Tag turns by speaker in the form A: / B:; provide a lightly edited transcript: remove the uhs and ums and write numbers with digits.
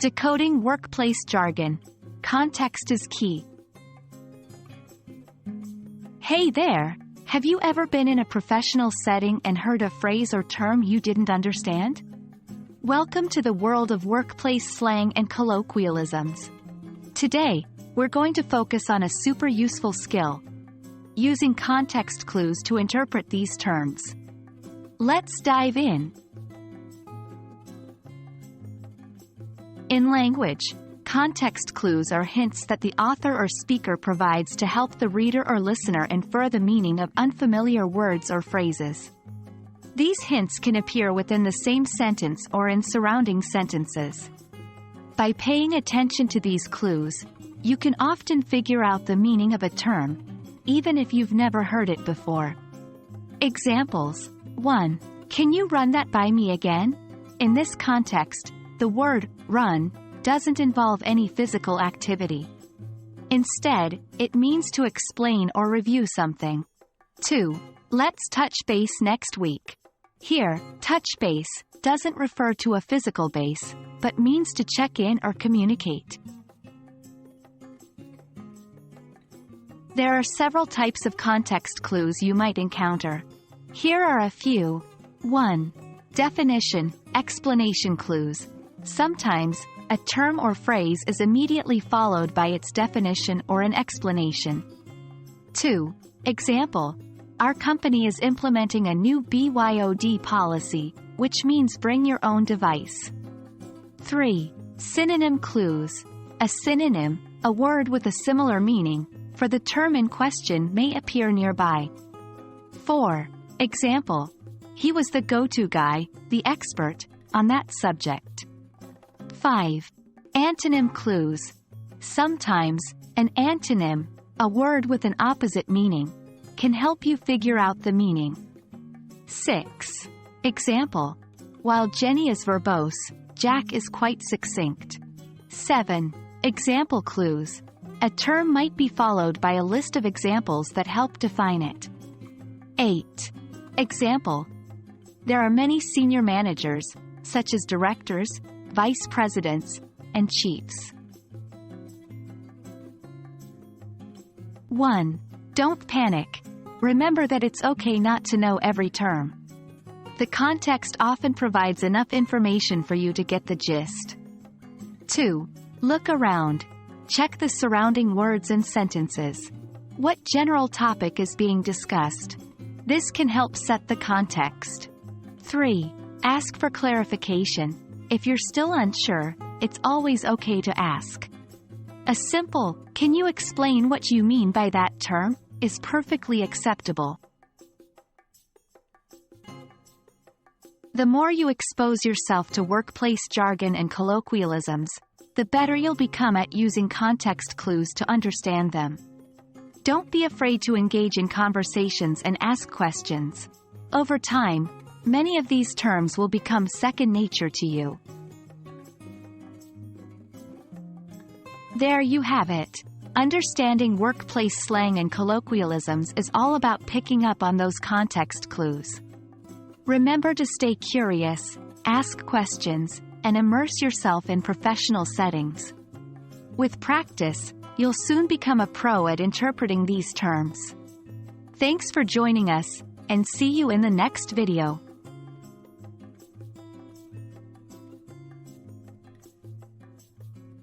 A: Decoding workplace jargon. Context is key. Hey there! Have you ever been in a professional setting and heard a phrase or term you didn't understand? Welcome to the world of workplace slang and colloquialisms. Today, we're going to focus on a super useful skill: using context clues to interpret these terms. Let's dive in. In language, context clues are hints that the author or speaker provides to help the reader or listener infer the meaning of unfamiliar words or phrases. These hints can appear within the same sentence or in surrounding sentences. By paying attention to these clues, you can often figure out the meaning of a term, even if you've never heard it before. Examples. 1. Can you run that by me again? In this context, the word run doesn't involve any physical activity. Instead, it means to explain or review something. 2. Let's touch base next week. Here, touch base doesn't refer to a physical base, but means to check in or communicate. There are several types of context clues you might encounter. Here are a few. 1. Definition, explanation clues. Sometimes, a term or phrase is immediately followed by its definition or an explanation. 2. Example. Our company is implementing a new BYOD policy, which means bring your own device. 3. Synonym clues. A synonym, a word with a similar meaning, for the term in question may appear nearby. 4. Example. He was the go-to guy, the expert, on that subject. 5. Antonym clues. Sometimes, an antonym, a word with an opposite meaning, can help you figure out the meaning. 6. Example. While Jenny is verbose, Jack is quite succinct. 7. Example clues. A term might be followed by a list of examples that help define it. 8. Example. There are many senior managers, such as directors, vice presidents, and chiefs. 1. Don't panic. Remember that it's okay not to know every term. The context often provides enough information for you to get the gist. 2. Look around. Check the surrounding words and sentences. What general topic is being discussed? This can help set the context. 3. Ask for clarification. If you're still unsure, it's always okay to ask. A simple, "Can you explain what you mean by that term?" is perfectly acceptable. The more you expose yourself to workplace jargon and colloquialisms, the better you'll become at using context clues to understand them. Don't be afraid to engage in conversations and ask questions. Over time, many of these terms will become second nature to you. There you have it. Understanding workplace slang and colloquialisms is all about picking up on those context clues. Remember to stay curious, ask questions, and immerse yourself in professional settings. With practice, you'll soon become a pro at interpreting these terms. Thanks for joining us, and see you in the next video.